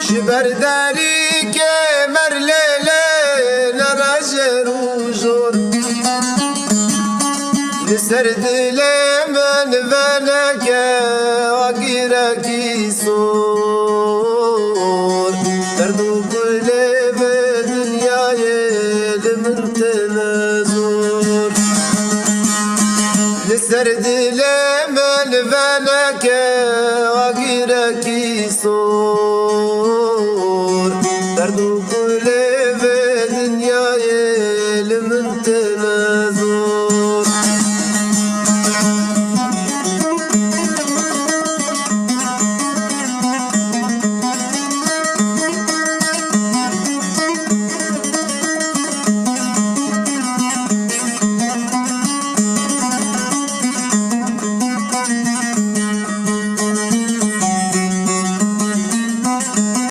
شبرداری که مرلیله نراجر و زور لسر دل من ونکه وگیرکی سور درد و گل به دنیای لمن تمزور لسر دل من ونکه وگیرکی سور درد و